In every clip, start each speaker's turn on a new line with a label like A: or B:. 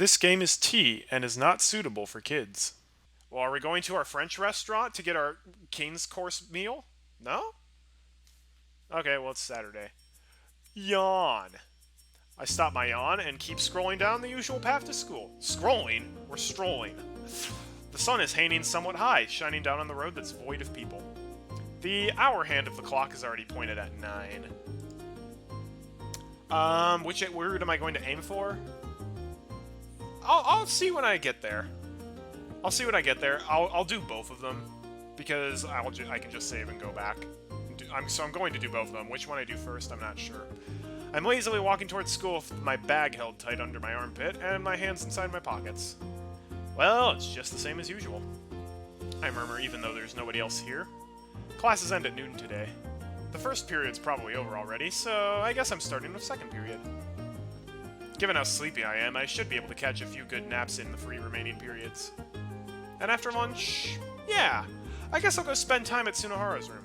A: This game is tea and is not suitable for kids. Well, are we going to our French restaurant to get our King's course meal? No? Okay, well, it's Saturday. Yawn. I stop my yawn and keep scrolling down the usual path to school. Scrolling? We're strolling. The sun is hanging somewhat high, shining down on the road that's void of people. The hour hand of the clock is already pointed at 9. Which route am I going to aim for? I'll see when I get there. I'll do both of them because I can just save and go back. So I'm going to do both of them. Which one I do first, I'm not sure. I'm lazily walking towards school with my bag held tight under my armpit and my hands inside my pockets. Well, it's just the same as usual, I murmur, even though there's nobody else here. Classes end at noon today. The first period's probably over already, so I guess I'm starting with second period. Given how sleepy I am, I should be able to catch a few good naps in the 3 remaining periods. And after lunch, yeah, I guess I'll go spend time at Sunohara's room.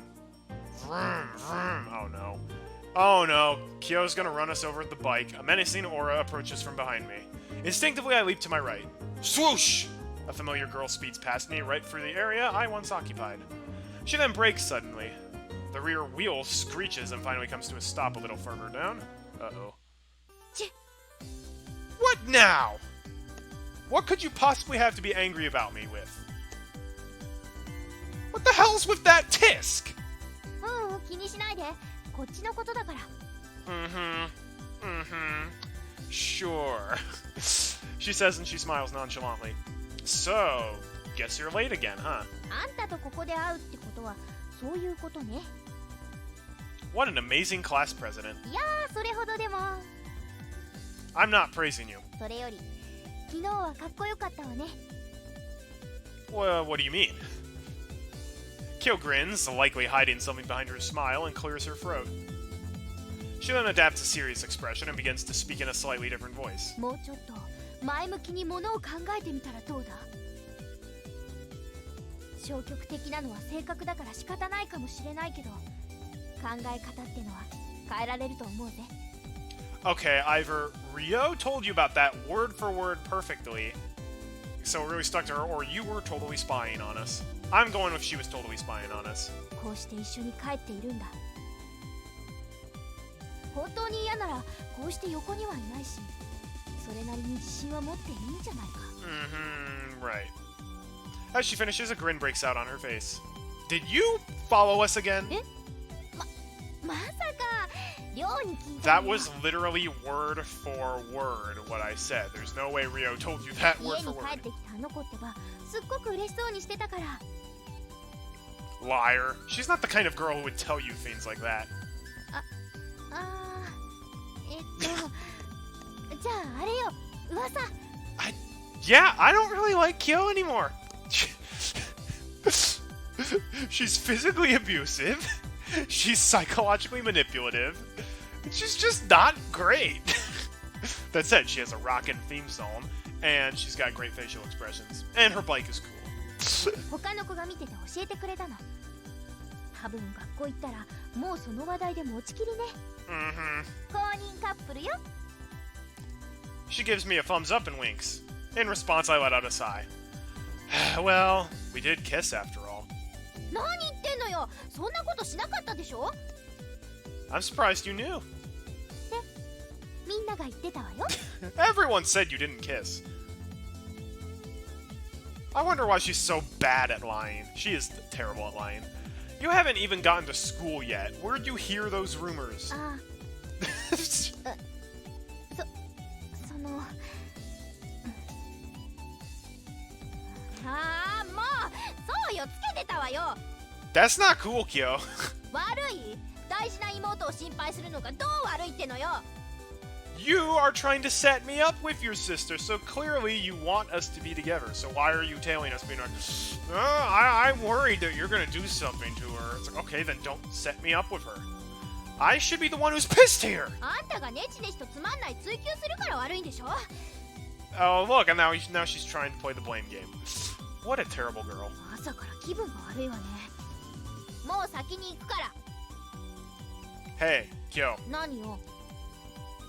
A: Vroom, vroom. Oh no. Oh no, Kyou's gonna run us over with the bike. A menacing aura approaches from behind me. Instinctively, I leap to my right. Swoosh! A familiar girl speeds past me right through the area I once occupied. She then brakes suddenly. The rear wheel screeches and finally comes to a stop a little further down. Uh-oh. What now? What could you possibly have to be angry about me with? What the hell's with that tisk? Sure. She says and she smiles nonchalantly. So, guess you're late again, huh? What an amazing class president. I'm not praising you. Well, what do you mean? Kyou grins, likely hiding something behind her smile, and clears her throat. She then adapts a serious expression and begins to speak in a slightly different voice. Okay, either Ryou told you about that word for word perfectly, so it really stuck to her, or you were totally spying on us. I'm going with she was totally spying on us. Right. As she finishes, a grin breaks out on her face. Did you follow us again? That was literally word for word what I said. There's no way Ryou told you that word for word. Liar. She's not the kind of girl who would tell you things like that. Yeah, I don't really like Kyou anymore. She's physically abusive. She's psychologically manipulative. She's just not great. That said, she has a rockin' theme song, and she's got great facial expressions, and her bike is cool. She gives me a thumbs up and winks. In response, I let out a sigh. Well, we did kiss after all. I'm surprised you knew. Everyone said you didn't kiss. I wonder why she's so bad at lying. She is terrible at lying. You haven't even gotten to school yet. Where'd you hear those rumors? That's not cool, Kyou. You are trying to set me up with your sister, so clearly you want us to be together. So why are you tailing us being like, I'm worried that you're gonna do something to her. It's like, okay, then don't set me up with her. I should be the one who's pissed here. Oh, look, and now she's trying to play the blame game. What a terrible girl. Hey, Kyou.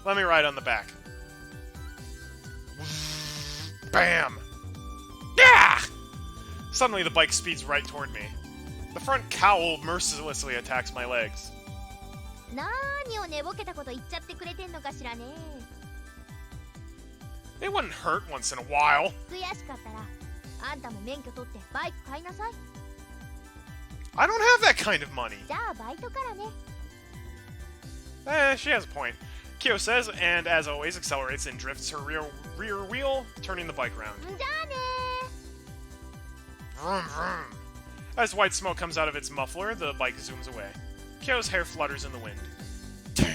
A: Let me ride on the back. Bam! Yeah! Suddenly the bike speeds right toward me. The front cowl mercilessly attacks my legs.
B: 何を寝ぼけたこと言っちゃってくれてんのかしらね。
A: It wouldn't hurt once in a while.
B: 悔しかったらあんたも免許取ってバイク買いなさい。
A: I don't have that kind of money.
B: じゃあバイトからね。
A: She has a point. Kyou says, and as always accelerates and drifts her rear wheel, turning the bike round.
B: じゃあね。
A: Vroom vroom. As white smoke comes out of its muffler, the bike zooms away. Kyou's hair flutters in the wind. Damn.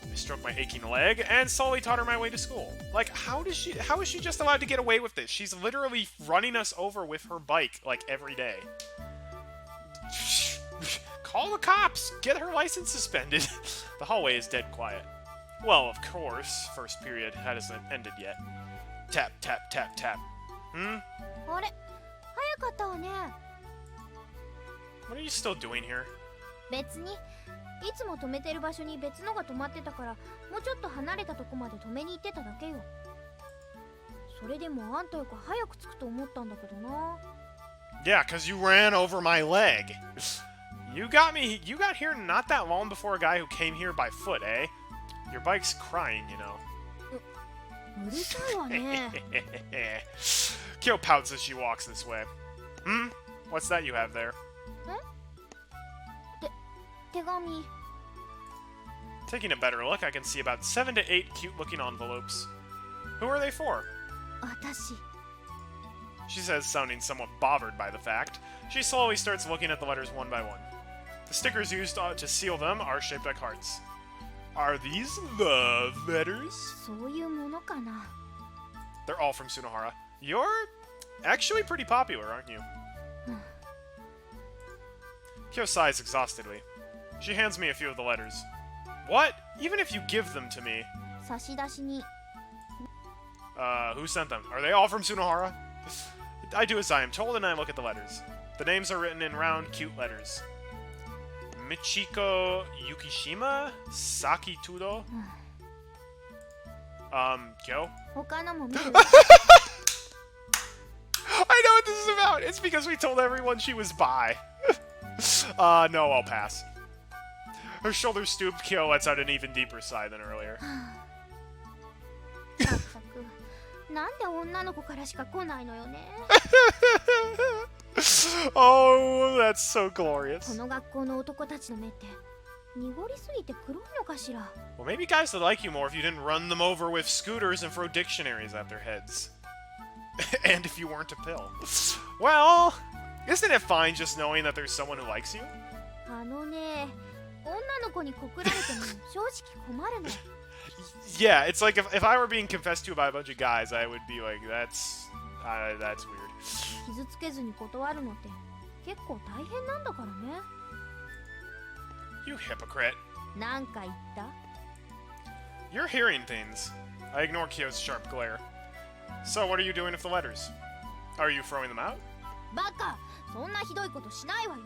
A: I stroke my aching leg and slowly totter my way to school. Like, how is she just allowed to get away with this? She's literally running us over with her bike, like, every day. Call the cops! Get her license suspended! The hallway is dead quiet. Well, of course, first period hasn't ended yet. Tap, tap, tap, tap. Hmm?
B: あれ、早かったわね。
A: What are you still doing here?
B: 別にいつも止めてる場所に別のが止まってたからもうちょっと離れたとこまで止めに行ってただけよ。それでもあんたより早く着くと思ったんだけどな。
A: Yeah, cause you ran over my leg. You got here not that long before a guy who came here by foot, eh? Your bike's crying, you know.
B: うるさいわね。
A: Kyou pouts as she walks this way. Hmm? What's that you have there?
B: 手紙。
A: Taking a better look, I can see about 7 to 8 cute-looking envelopes. Who are they for?
B: 私。
A: She says, sounding somewhat bothered by the fact. She slowly starts looking at the letters one by one. The stickers used to seal them are shaped like hearts. Are these love letters?
B: そういうものかな。
A: They're all from Sunohara. You're actually pretty popular, aren't you? Kyou sighs exhaustedly. She hands me a few of the letters. What? Even if you give them to me?
B: 差出しに。
A: Who sent them? Are they all from Sunohara? I do as I am told and I look at the letters. The names are written in round, cute letters. Michiko Yukishima? Saki Tudo? Kyou?
B: 他のも見る。
A: I know what this is about! It's because we told everyone she was bi. No, I'll pass. Her shoulders stooped, Kyou lets out an even deeper sigh than earlier.
B: まったくなんで女の子からしか来ないのよね。
A: Oh, that's so
B: こ
A: glorious.
B: の学校の男たちの目って濁りすぎて黒いのかしら。
A: Well, maybe guys would like you more if you didn't run them over with scooters and throw dictionaries at their heads. And if you weren't a pill. Well, isn't it fine just knowing that there's someone who likes you?
B: あのね、女の子に告られても正直困るの。
A: Yeah, it's like if I were being confessed to by a bunch of guys, I would be like, that's weird.
B: 傷つけずに断るのって結構大変なんだからね。
A: You hypocrite.
B: なんか言った？
A: You're hearing things. I ignore Kyou's sharp glare. So what are you doing with the letters? Are you throwing them out?
B: バカ、そんなひどいことしないわよ。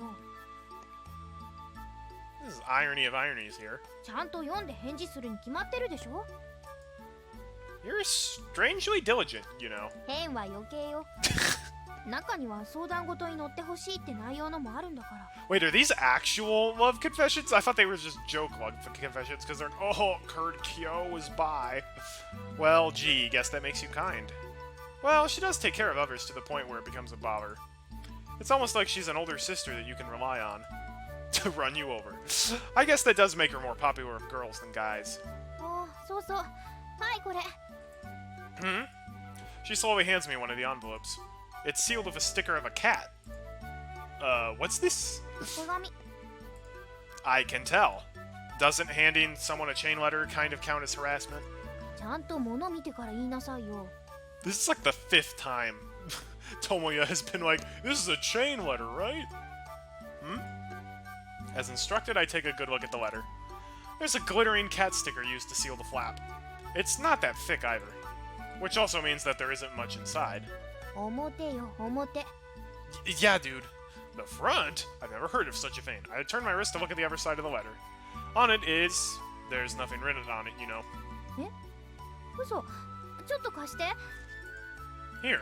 A: This is irony of ironies here.
B: ちゃんと読んで返事するに決まってるでしょ。
A: You're strangely diligent, you know.
B: 変は余計よ。中には相談事に乗ってほしいって内容のもあるんだから。
A: Wait, are these actual love confessions? I thought they were just joke love confessions because they're oh, Kurt Kyou was bi. Well, gee, guess that makes you kind. Well, she does take care of others to the point where it becomes a bother. It's almost like she's an older sister that you can rely on to run you over. I guess that does make her more popular with girls than guys.
B: あ、そうそう。はい、これ。
A: Hmm? She slowly hands me one of the envelopes. It's sealed with a sticker of a cat. What's this?
B: 手紙。
A: I can tell. Doesn't handing someone a chain letter kind of count as harassment?
B: ちゃんと物見てから言いなさいよ。
A: This is like the 5th time Tomoya has been like, this is a chain letter, right? Hmm? As instructed, I take a good look at the letter. There's a glittering cat sticker used to seal the flap. It's not that thick either. Which also means that there isn't much inside.
B: 表よ、表。
A: Yeah, dude. The front? I've never heard of such a thing. I turn my wrist to look at the other side of the letter. On it is... There's nothing written on it, you know.
B: え？嘘。ちょっと貸して。
A: Here.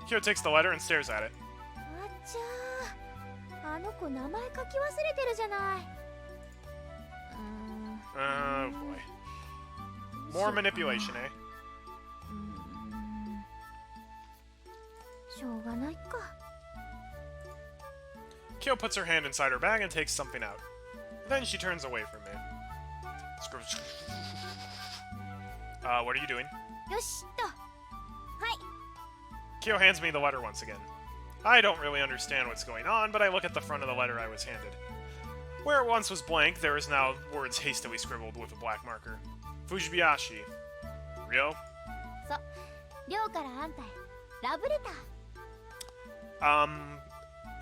A: Kyou takes the letter and stares at it.
B: あっちゃー、あの子名前書き忘れてるじゃない。
A: Oh boy. More manipulation, eh?
B: しょうがないか。
A: Kyou puts her hand inside her bag and takes something out. Then she turns away from me. What are you doing?
B: よしっと。はい。
A: Kyou hands me the letter once again. I don't really understand what's going on, but I look at the front of the letter I was handed. Where it once was blank, there is now words hastily scribbled with a black marker. Fujibayashi. Ryou?
B: そう。りょうからあんたへ。ラブレター。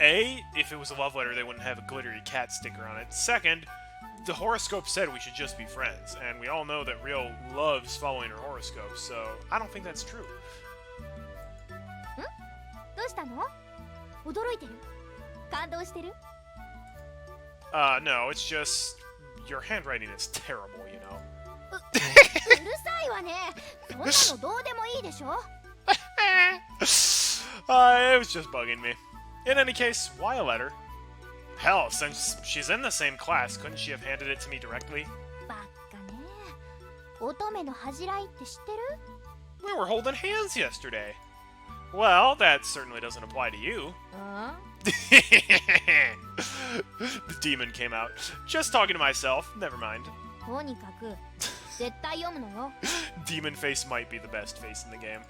A: A, if it was a love letter, they wouldn't have a glittery cat sticker on it. Second, the horoscope said we should just be friends, and we all know that Ryou loves following her horoscope, so I don't think that's true.
B: どうしたの？驚いてる？感動してる？
A: No, it's just your handwriting is terrible, you know.
B: うるさいわね。そんなのどうでもいいでしょ。
A: It was just bugging me. In any case, why a letter? Hell, since she's in the same class, couldn't she have handed it to me directly?
B: ばっかね。乙女の恥じらいって知ってる？
A: We were holding hands yesterday. Well, that certainly doesn't apply to you. The demon came out. Just talking to myself. Never mind.
B: とにかく絶対読むのよ。
A: Demon face might be the best face in the game.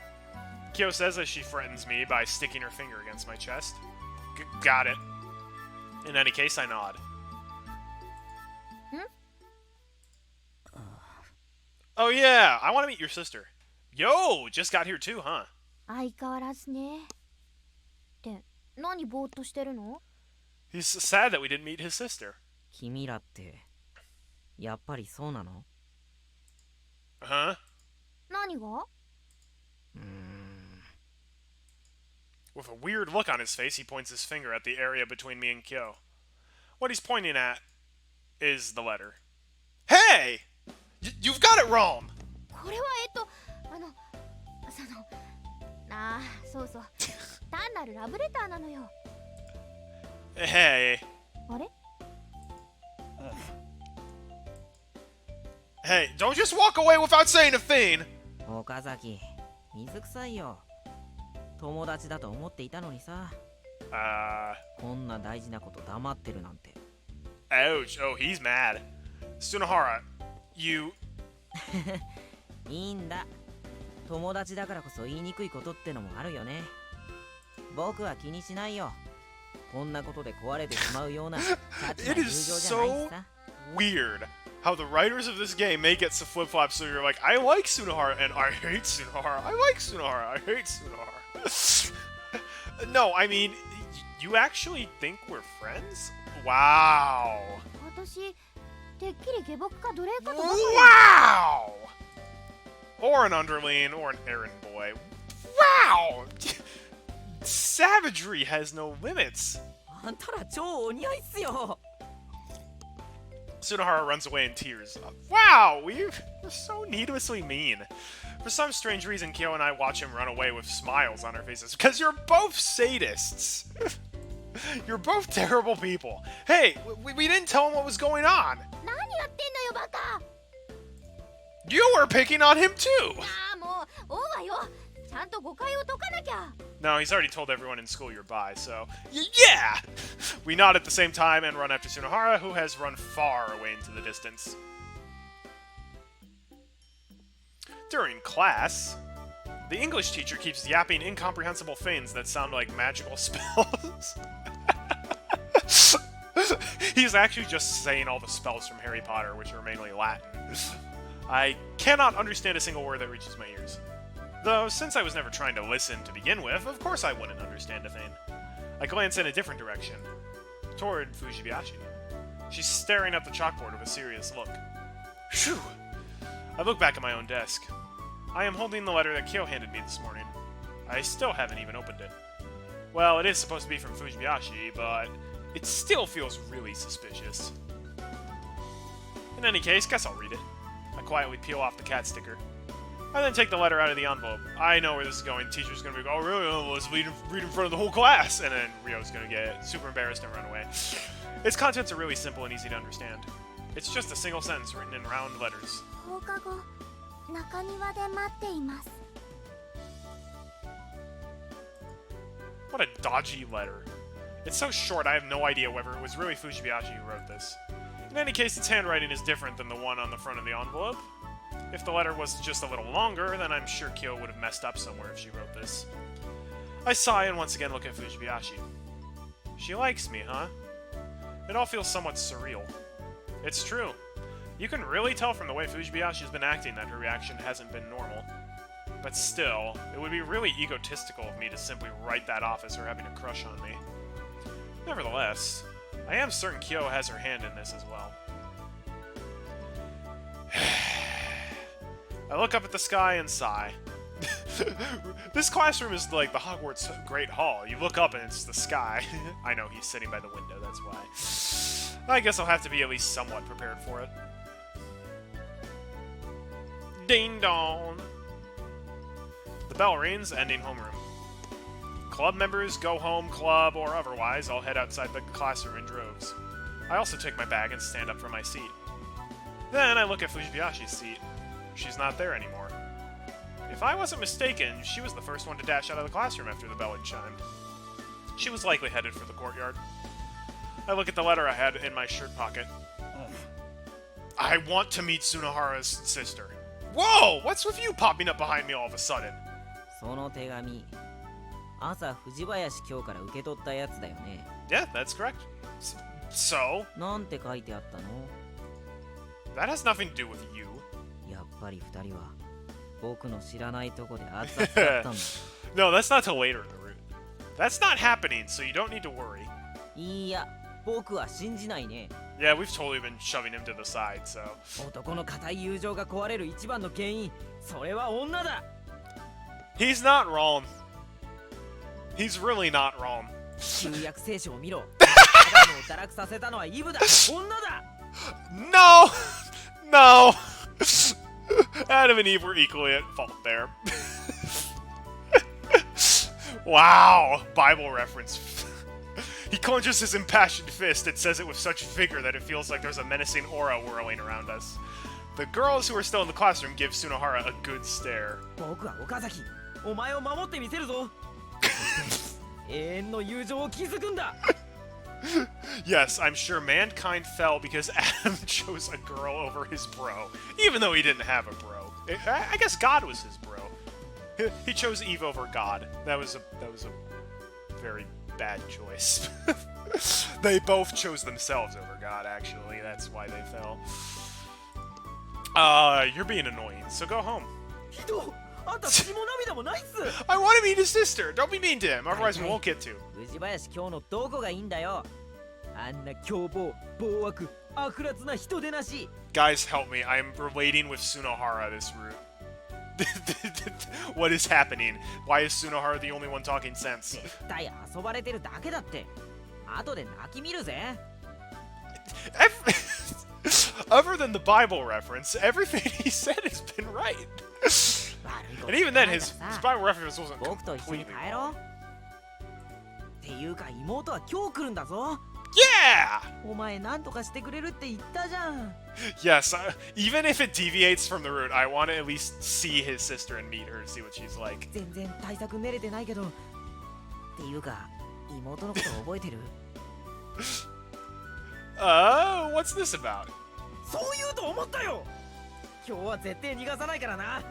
A: Kyou says as she threatens me by sticking her finger against my chest. Got it. In any case, I nod. Oh yeah, I want to meet your sister. Yo, just got here too, huh?
B: 相変わらずね。って何ぼーっとしてるの？
A: He's sad that we didn't meet his sister.
C: 君らってやっぱりそうなの？
A: Huh?
B: 何が？
A: With a weird look on his face, he points his finger at the area between me and Kyou. What he's pointing at is the letter. Hey! You've got it wrong!
B: これはそうそう。単なるラブレターなのよ。
A: Hey.
B: あれ？
A: Hey, don't just walk away without saying a thing!
C: 岡崎、水臭いよ。友達だと思っていたのにさ。こんな大事なこと黙ってるなんて。
A: Ouch. Oh, he's mad. Tsunohara, you...
C: いいんだ。友達だからこそ言いにくいことってのもあるよね。僕は気にしないよ。こんなことで壊れてしまうようなチャチな友情じゃないしさ。
A: Weird how the writers of this game make it to flip-flop so you're like, I like Tsunohara and I hate Tsunohara. I like Tsunohara. I hate Tsunohara. No, I mean, you actually think we're friends? Wow.
B: 私てっきり下僕か奴隷かと思った。
A: Wow! Or an underling, or an errand boy. Wow! Savagery has no limits.
C: あんたら超お似合いっすよ。
A: Tsunohara runs away in tears. Wow, we're so needlessly mean. For some strange reason, Kyou and I watch him run away with smiles on our faces. Because you're both sadists. You're both terrible people. Hey, we didn't tell him what was going on.
B: 何やってんのよバカ。
A: You were picking on him too.
B: ああもう追うわよ。ちゃんと誤解を解かなきゃ。
A: No, he's already told everyone in school you're bi, so... yeah! We nod at the same time and run after Tsunohara, who has run far away into the distance. During class, the English teacher keeps yapping incomprehensible things that sound like magical spells. He's actually just saying all the spells from Harry Potter, which are mainly Latin. I cannot understand a single word that reaches my ears. Though, since I was never trying to listen to begin with, of course I wouldn't understand a thing. I glance in a different direction, toward Fujibayashi. She's staring at the chalkboard with a serious look. Phew! I look back at my own desk. I am holding the letter that Kyou handed me this morning. I still haven't even opened it. Well, it is supposed to be from Fujibayashi, but it still feels really suspicious. In any case, guess I'll read it. I quietly peel off the cat sticker. I then take the letter out of the envelope. I know where this is going. Teacher's gonna be like, oh really? Oh, let's read in front of the whole class. And then Ryo's gonna get super embarrassed and run away. Its contents are really simple and easy to understand. It's just a single sentence written in round letters.
B: 放課後中庭で待っています
A: What a dodgy letter. It's so short, I have no idea whether it was really Fujibayashi who wrote this. In any case, its handwriting is different than the one on the front of the envelope. If the letter was just a little longer, then I'm sure Kyou would have messed up somewhere if she wrote this. I sigh and once again look at Fujibayashi. She likes me, huh? It all feels somewhat surreal. It's true. You can really tell from the way Fujibayashi's been acting that her reaction hasn't been normal. But still, it would be really egotistical of me to simply write that off as her having a crush on me. Nevertheless, I am certain Kyou has her hand in this as well. I look up at the sky and sigh. This classroom is like the Hogwarts Great Hall. You look up and it's the sky. I know, he's sitting by the window, that's why. I guess I'll have to be at least somewhat prepared for it. Ding dong! The bell rings, ending homeroom. Club members go home, club or otherwise, I'll head outside the classroom in droves. I also take my bag and stand up from my seat. Then I look at Fujibayashi's seat. She's not there anymore. If I wasn't mistaken, she was the first one to dash out of the classroom after the bell had chimed. She was likely headed for the courtyard. I look at the letter I had in my shirt pocket. I want to meet Tsunohara's sister. Whoa! What's with you popping up behind me all of a sudden?
C: その手紙、朝藤林京から受け取ったやつだよね。
A: Yeah, that's correct. So?
C: なんて書いてあったの？
A: That has nothing to do with you.
C: やっぱり二人は僕の知らないとこで熱々だったんだ。
A: No, that's not till later in the route. That's not happening, so you don't need to worry.
C: いや、僕は信じないね。
A: Yeah, we've totally been shoving him to the side, so.
C: 男の固い友情が壊れる一番の原因、それは女だ。
A: He's not wrong. He's really not wrong.
C: 旧約聖書を見ろ。アダムを堕落させたのはイブだ。女だ。
A: No! No! Adam and Eve were equally at fault there. Wow! Bible reference. He clenches his impassioned fist and says it with such vigor that it feels like there's a menacing aura whirling around us. The girls who are still in the classroom give Tsunohara a good stare.
C: 僕は岡崎、お前を守ってみせるぞ。永遠の友情を築くんだ。
A: Yes, I'm sure mankind fell because Adam chose a girl over his bro, even though he didn't have a bro. I guess God was his bro. He chose Eve over God. That was a very bad choice. They both chose themselves over God, actually. That's why they fell. You're being annoying, so go home. I want to meet his sister. Don't be mean to him, otherwise we won't get to.
C: 藤林京のどこがいいんだよ。あんな凶暴、暴悪、悪辣な人でなし。
A: Guys, help me. I'm relating with Tsunohara this route. What is happening? Why is Tsunohara the only one talking sense?
C: 絶対遊ばれてるだけだって。後で泣き見るぜ。
A: Other than the Bible reference, everything he said has been right. And even then, his Bible reference wasn't
C: 僕と一緒に
A: completely
C: 帰ろう。っていうか妹は今日来るんだぞ。
A: Yeah!
C: お前何とかしてくれるって言ったじゃん。
A: Yes, even if it deviates from the route, I want to at least see his sister and meet her and see what she's like.
C: 全然対策練れてないけど。っていうか、妹のこと覚えてる？
A: What's this about?
C: そう言うと思ったよ。今日は絶対逃がさないからな。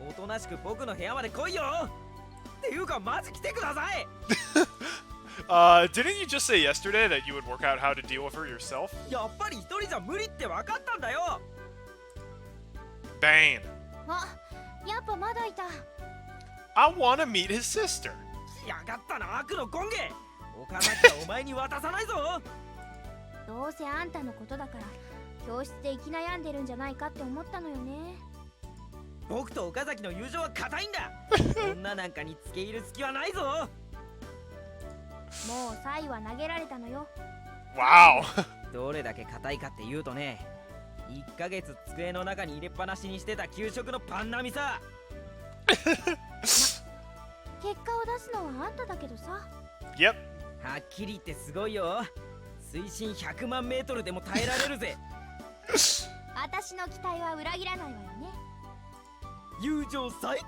C: おとなしく僕の部屋まで来いよ。っていうかマジ来てください。
A: Didn't you just say yesterday that you would work out how to deal with her yourself?
C: やっぱり一人じゃ無理って分かったんだよ。
A: Bane.
B: あ、やっぱまだいた。
A: I want to meet his sister.
C: やがったな悪の根源。岡崎はお前に渡さないぞ。
B: どうせあんたのことだから教室で生き悩んでるんじゃないかって思ったのよね。
C: 僕と岡崎の友情は固いんだ。女なんかに付け入る隙はないぞ。
B: もうサイは投げられたのよ。
A: Wow.
C: どれだけ硬いかっていうとね、1ヶ月机の中に入れっぱなしにしてた給食のパン並みさ。
B: 結果を出すのはあんただけどさ。
A: Yep.
C: はっきり言ってすごいよ。水深100万メートルでも耐えられるぜ。
B: 私の期待は裏切らないわよね。
C: 友情最高。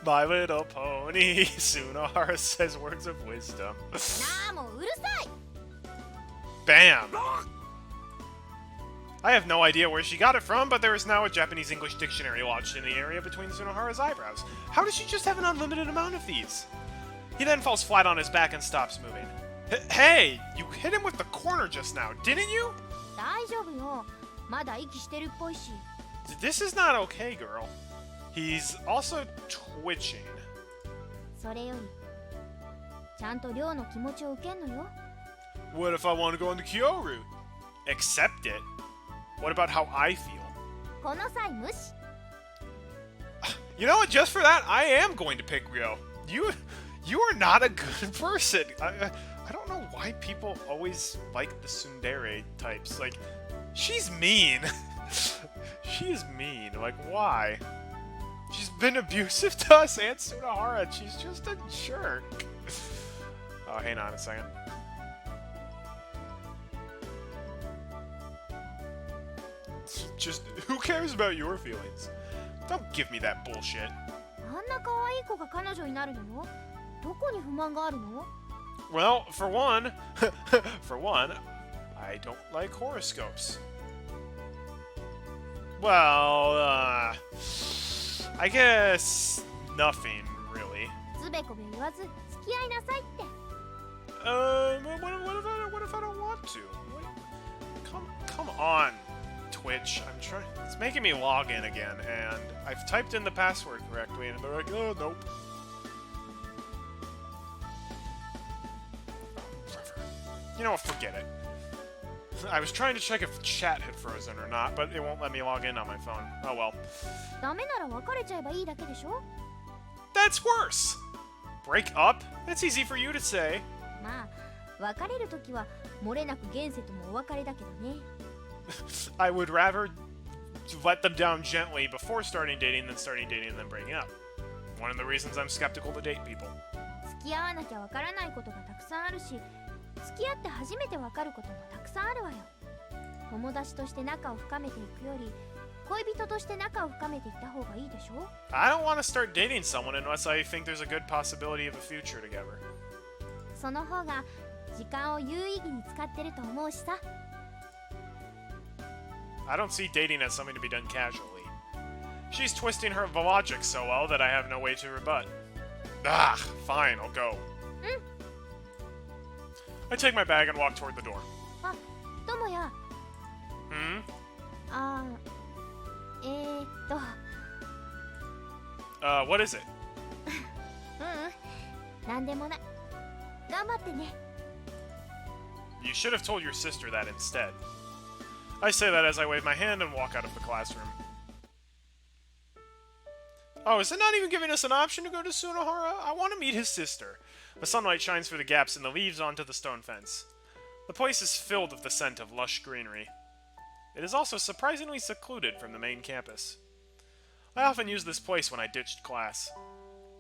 A: My little pony, Tsunohara says words of wisdom.
B: なあ、もううるさい。
A: Bam! I have no idea where she got it from, but there is now a Japanese-English dictionary lodged in the area between Tsunohara's eyebrows. How does she just have an unlimited amount of these? He then falls flat on his back and stops moving. Hey! You hit him with the corner just now, didn't you?
B: 大丈夫よ。まだ息してるっぽいし。
A: This is not okay, girl. He's also twitching.
B: それより、ちゃんと亮の気持ちを受けんのよ。
A: What if I want to go on the Kyou route? Accept it. What about how I feel?
B: この際無視。
A: You know what? Just for that, I am going to pick Ryou. You are not a good person. I don't know why people always like the tsundere types. Like, she's mean. She is mean. Like, why? She's been abusive to us and Tsunohara. She's just a jerk. Oh, hang on a second. Just, who cares about your feelings? Don't give me that bullshit.
B: あんな可愛い子が彼女になるのよ。どこに不満があるの？
A: Well, for one, I don't like horoscopes. Well, I guess nothing really.
B: つべこべ言わず付き合いなさいって。
A: What if I don't want to? Come on, Twitch. I'm trying. It's making me log in again, and I've typed in the password correctly, and they're like, oh, nope. You know what? Forget it. I was trying to check if chat had frozen or not, but it won't let me log in on my phone. Oh well.
B: ダメなら別れちゃえばいいだけでしょ。
A: That's worse! Break up? That's easy for you to say.
B: まあ、別れるときは漏れなく現世ともお別れだけどね。
A: I would rather let them down gently before starting dating than starting dating and then breaking up. One of the reasons I'm skeptical to date people.
B: 付き合わなきゃわからないことがたくさんあるし、付き合って初めてわかることもたくさんあるわよ。友達として仲を深めていくより、恋人として仲を深めていった方がいいでしょ。
A: I don't want to start dating someone unless I think there's a good possibility of a future together.
B: その方が時間を有意義に使ってると思うしさ。
A: I don't see dating as something to be done casually. She's twisting her logic so well that I have no way to rebut. Ah, fine, I'll go. I take my bag and walk toward the door.
B: あ、ともや。
A: Hmm?
B: あー、
A: what is it?
B: なんでもない。頑張ってね。
A: You should have told your sister that instead. I say that as I wave my hand and walk out of the classroom. Oh, is it not even giving us an option to go to Tsunohara? I want to meet his sister. The sunlight shines through the gaps in the leaves onto the stone fence. The place is filled with the scent of lush greenery. It is also surprisingly secluded from the main campus. I often use this place when I ditched class,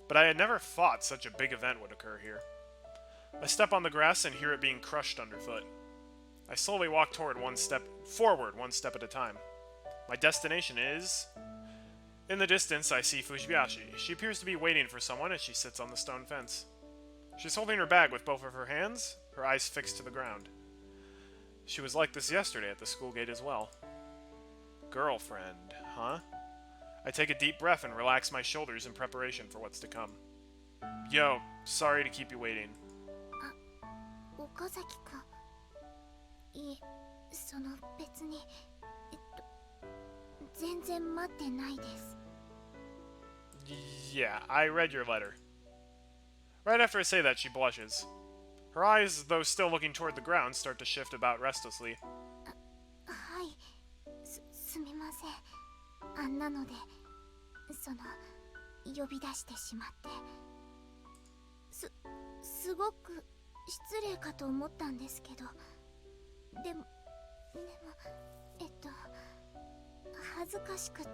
A: but I had never thought such a big event would occur here. I step on the grass and hear it being crushed underfoot. I slowly walk forward one step at a time. My destination is... In the distance, I see Fujibashi. She appears to be waiting for someone as she sits on the stone fence. She's holding her bag with both of her hands, her eyes fixed to the ground. She was like this yesterday at the school gate as well. Girlfriend, huh? I take a deep breath and relax my shoulders in preparation for what's to come. Yo, sorry to keep you waiting.
B: 岡崎くん。いえ、その別に、全然待ってないです。
A: Yeah, I read your letter. Right after I say that, she blushes. Her eyes, though still looking toward the ground, start to shift about restlessly.
B: はい、すみません。あんなので、呼び出してしまって。すごく失礼かと思ったんですけど。でも、は恥ずかしくって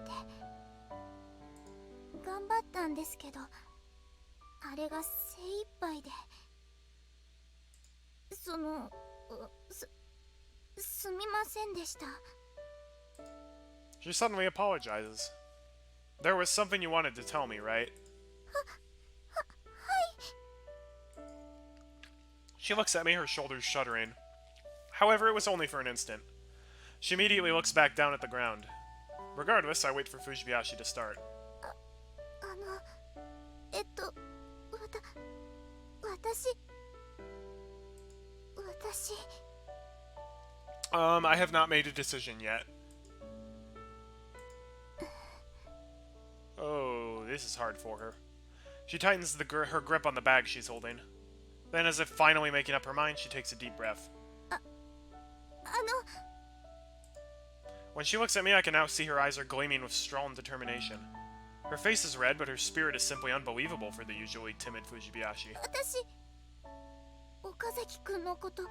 B: 頑張ったんですけど、あれが精一杯で、すみませんでした。
A: She suddenly apologizes. There was something you wanted to tell me, right? She looks at me, her shoulders shuddering. However, it was only for an instant. She immediately looks back down at the ground. Regardless, I wait for Fujibayashi to start.
B: 私
A: I have not made a decision yet. Oh, this is hard for her. She tightens her grip on the bag she's holding. Then, as if finally making up her mind, she takes a deep breath. When she looks at me, I can now see her eyes are gleaming with strong determination. Her face is red, but her spirit is simply unbelievable for the usually timid Fujibayashi.
B: 私岡崎くんのこと好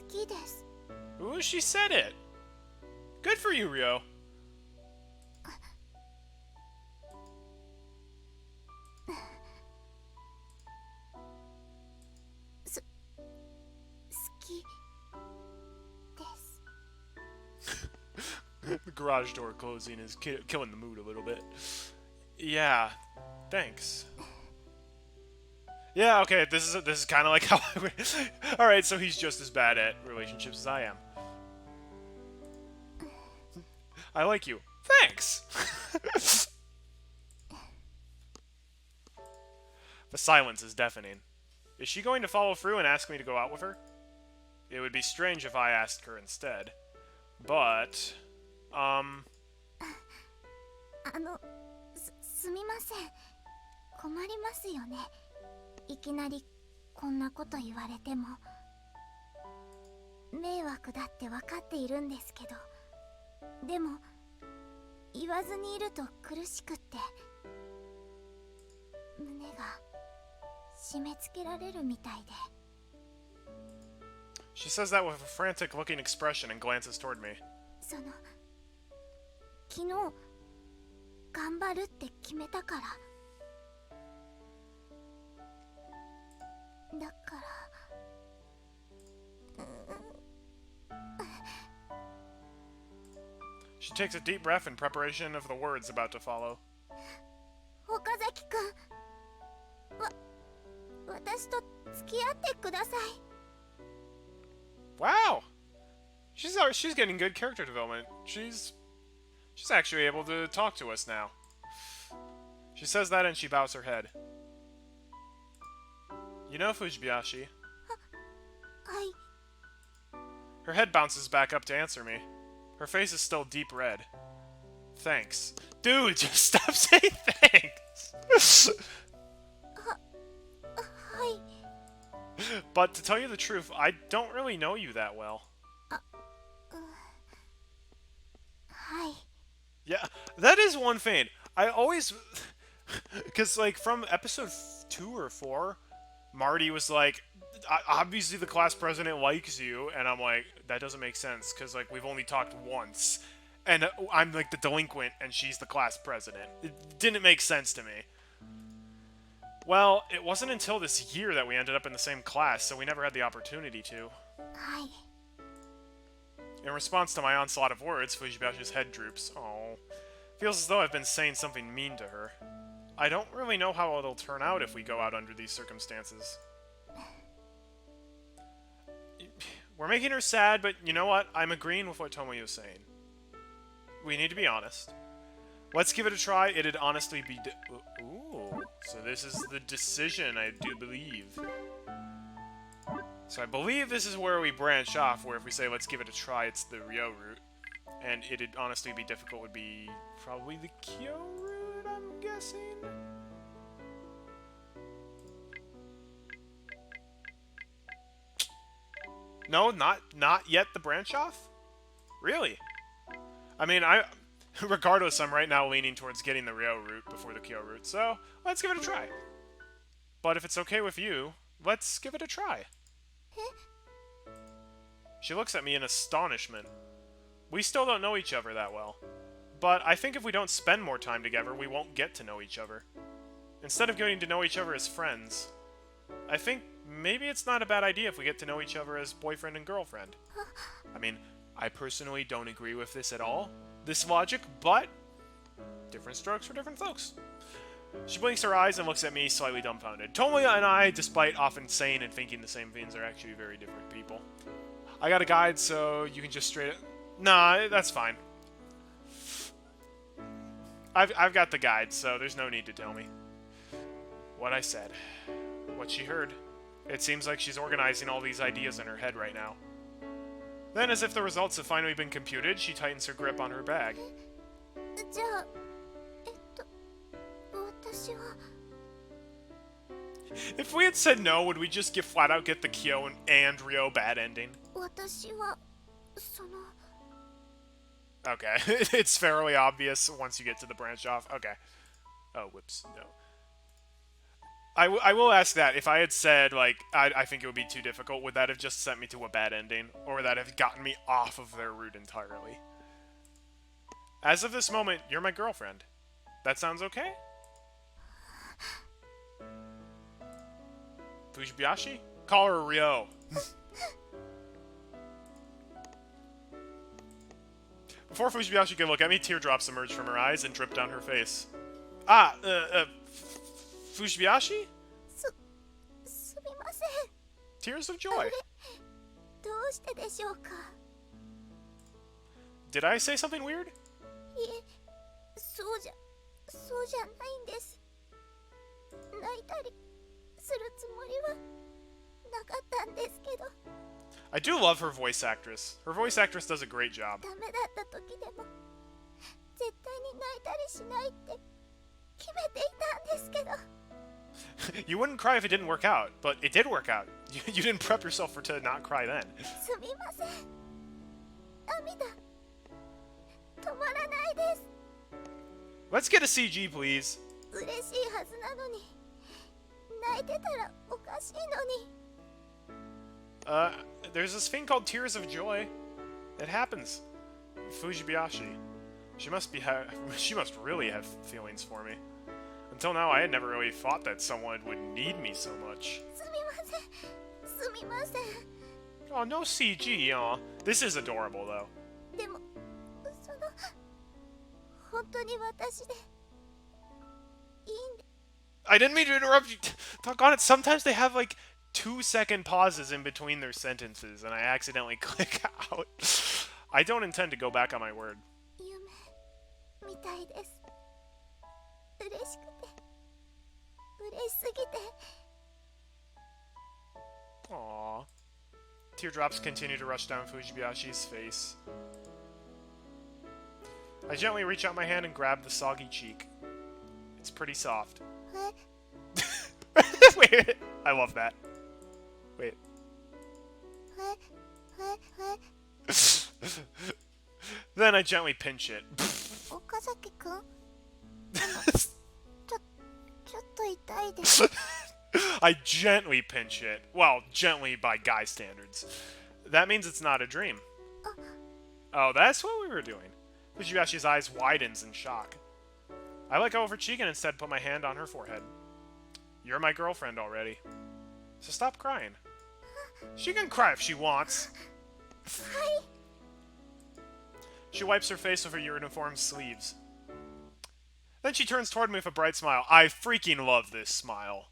B: きです。
A: Ooh, she said it! Good for you, Ryou.
B: 好きです。
A: The garage door closing is killing the mood a little bit. Yeah, thanks. Yeah, okay, this is kind of like how I would... Alright, so he's just as bad at relationships as I am. I like you. Thanks! The silence is deafening. Is she going to follow through and ask me to go out with her? It would be strange if I asked her instead. But...
B: すみません。困りますよね。いきなりこんなこと言われても。迷惑だって分かっているんですけど、でも言わずにいると苦しくって、胸が締め付けられるみたいで。
A: She says that with a frantic-looking expression and glances toward me.
B: 昨日頑張るって決めたから。だから。
A: She takes a deep breath in preparation of the words about to follow.
B: 岡崎くん、私と付き合ってください。
A: Wow! She's getting good character development. She's actually able to talk to us now. She says that and she bows her head. You know, Fujibayashi.
B: はい。
A: Her head bounces back up to answer me. Her face is still deep red. Thanks. Dude, just stop saying thanks!
B: はい。
A: But to tell you the truth, I don't really know you that well.
B: はい。
A: Yeah, that is one thing. I always... Because, like, from episode 2 or 4, Marty was like, obviously the class president likes you, and I'm like, that doesn't make sense, because, like, we've only talked once. And I'm, like, the delinquent, and she's the class president. It didn't make sense to me. Well, it wasn't until this year that we ended up in the same class, so we never had the opportunity to.
B: はい。
A: In response to my onslaught of words, Fujibayashi's head droops. Oh, feels as though I've been saying something mean to her. I don't really know how it'll turn out if we go out under these circumstances. We're making her sad, but you know what? I'm agreeing with what Tomoyo's saying. We need to be honest. Let's give it a try. It'd honestly be... Ooh, so this is the decision, I do believe. So I believe this is where we branch off, where if we say let's give it a try, it's the Ryou route. And it'd honestly be difficult would be probably the Kyou route, I'm guessing? No, not yet the branch off? Really? I mean, regardless, I'm right now leaning towards getting the Ryou route before the Kyou route, so let's give it a try. But if it's okay with you, let's give it a try. She looks at me in astonishment. We still don't know each other that well. But I think if we don't spend more time together, we won't get to know each other. Instead of getting to know each other as friends, I think maybe it's not a bad idea if we get to know each other as boyfriend and girlfriend. I mean, I personally don't agree with this at all, this logic, but different strokes for different folks. She blinks her eyes and looks at me, slightly dumbfounded. Tomoya and I, despite often saying and thinking the same things, are actually very different people. I got a guide, so you can just straight up... Nah, that's fine. I've got the guide, so there's no need to tell me. What I said. What she heard. It seems like she's organizing all these ideas in her head right now. Then, as if the results have finally been computed, she tightens her grip on her bag.
B: じゃあ私は
A: If we had said no, would we just flat out get the Kyou and Ryou bad ending?
B: 私はその
A: Okay, it's fairly obvious once you get to the branch off. Okay. Oh, whoops, no. I will ask that, if I had said, like, I think it would be too difficult, would that have just sent me to a bad ending? Or would that have gotten me off of their route entirely? As of this moment, you're my girlfriend. That sounds okay? Fujibayashi? Call her Ryou. Before Fujibayashi could look at me, teardrops emerged from her eyes and dripped down her face. Fujibayashi?
B: すみません
A: Tears of joy.
B: どうしてでしょうか
A: Did I say something weird?
B: いえそうじゃないんです泣いたりするつもりはなかったんですけど
A: I do love her voice actress. Her voice actress does a great job.
B: ダメだった時でも絶対に泣いたりしないって決めていたんですけど
A: You wouldn't cry if it didn't work out, but it did work out. You didn't prep yourself to not cry then.
B: すみません涙止まらないです
A: Let's get a CG, please.
B: 嬉しいはずなのに泣いてたらおかしいのに
A: There's this thing called Tears of Joy. It happens. Fujibayashi. She must really have feelings for me. Until now, I had never really thought that someone would need me so much.
B: すみません
A: Oh, no CG, aw. This is adorable, though.
B: でもその本当に私でいいんで
A: I didn't mean to interrupt you. Doggone it, sometimes they have, like, 2-second pauses in between their sentences, and I accidentally click out. I don't intend to go back on my word.
B: 夢みたいです嬉しくて嬉しすぎて
A: Aww. Teardrops continue to rush down Fujibayashi's face. I gently reach out my hand and grab the soggy cheek. It's pretty soft.
B: え
A: Wait, I love that. Wait.
B: え
A: Then I gently pinch it.
B: 岡崎くんちょっと痛いです
A: I gently pinch it. Well, gently by guy standards. That means it's not a dream. Oh, that's what we were doing. Fujibayashi's eyes widens in shock. I let go of her cheek and instead put my hand on her forehead. You're my girlfriend already. So stop crying. She can cry if she wants.
B: はい
A: She wipes her face with her uniform sleeves. Then she turns toward me with a bright smile. I freaking love this smile.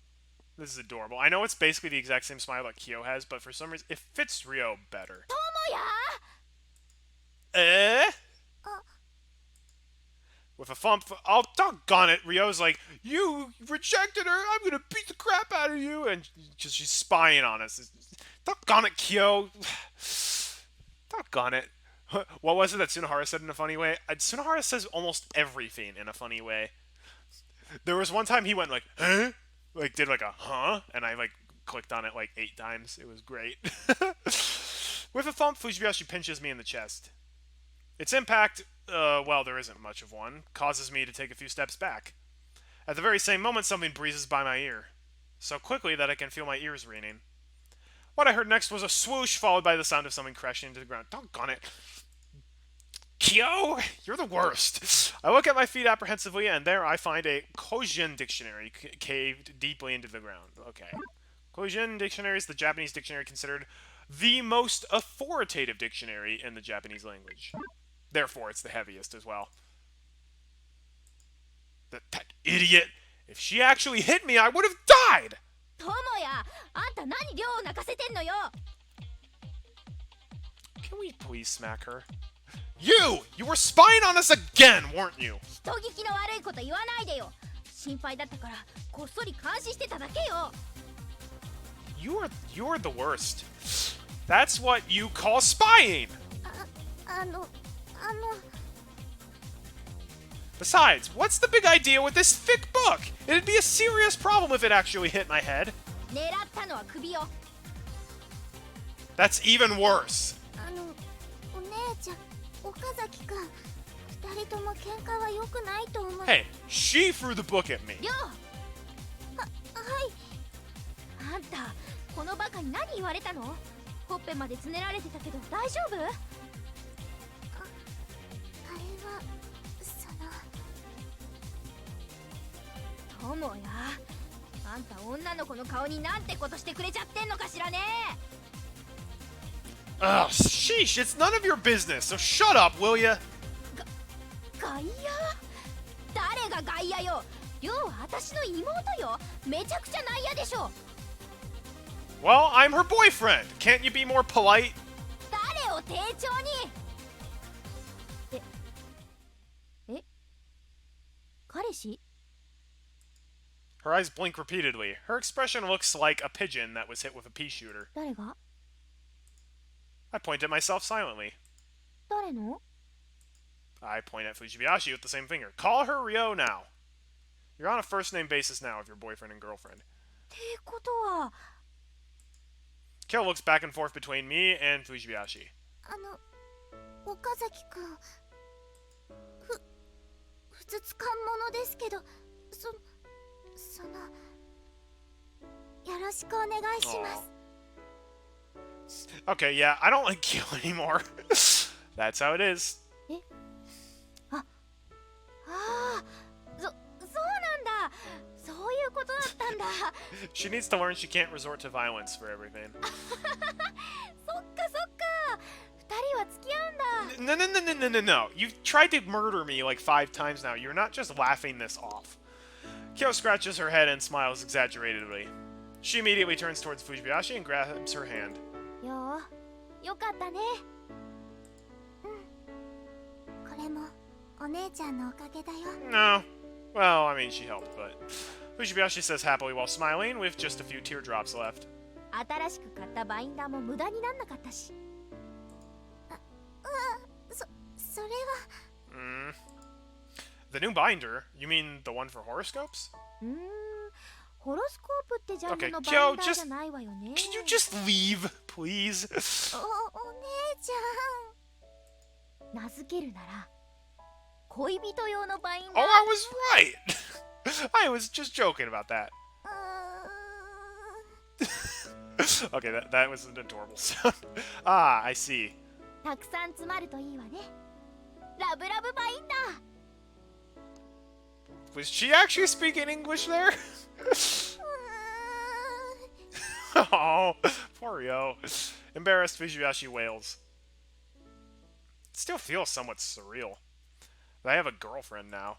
A: This is adorable. I know it's basically the exact same smile that Kyou has, but for some reason, it fits Ryou better.
B: 友や
A: Eh?
B: あ
A: With a thump, oh, doggone it, Ryou's like, you rejected her, I'm gonna beat the crap out of you, and just she's spying on us. Doggone it, Kyou. Doggone it. What was it that Tsunohara said in a funny way? Tsunohara says almost everything in a funny way. There was one time he went like, huh? Like, did like a, huh? And I like clicked on it like 8 times. It was great. With a thump, Fujibayashi pinches me in the chest. Its impact, well, there isn't much of one, causes me to take a few steps back. At the very same moment, something breezes by my ear. So quickly that I can feel my ears ringing. What I heard next was a swoosh, followed by the sound of something crashing into the ground. Doggone it. Kyou, you're the worst. I look at my feet apprehensively, and there I find a Kojin dictionary caved deeply into the ground. Okay. Kojin dictionary is the Japanese dictionary considered the most authoritative dictionary in the Japanese language. Therefore, it's the heaviest as well. That idiot! If she actually hit me, I would have died! Can we please smack her? You! You were spying on us again, weren't you? You're the worst. That's what you call spying! Besides, what's the big idea with this thick book? It'd be a serious problem if it actually hit my head. That's even worse. Hey, she threw the book at me. Ugh, sheesh, it's none of your business, so shut up, will ya? Well, I'm her boyfriend. Can't you be more polite? Her eyes blink repeatedly. Her expression looks like a pigeon that was hit with a pea shooter. I point at myself silently. I point at Fujibayashi with the same finger. Call her Ryou now. You're on a first-name basis now of your boyfriend and girlfriend. Kyou looks back and forth between me and Fujibayashi. Okay, yeah, I don't like Kyou anymore. That's how it is. She needs to learn she can't resort to violence for everything. No. You've tried to murder me like 5 times now. You're not just laughing this off. Kyou scratches her head and smiles exaggeratedly. She immediately turns towards Fujibayashi and grabs her hand. No. Well, I mean, she helped, but... Fujibayashi says happily while smiling, with just a few teardrops left. The new binder? You mean the one for horoscopes? Okay, Kyou, can you just leave, please? Oh, I was right! I was just joking about that. Okay, that was an adorable sound. Ah, I see. Was she actually speaking English there? Oh, poor Ryou. Embarrassed, Fujibayashi wails. It still feels somewhat surreal. I have a girlfriend now.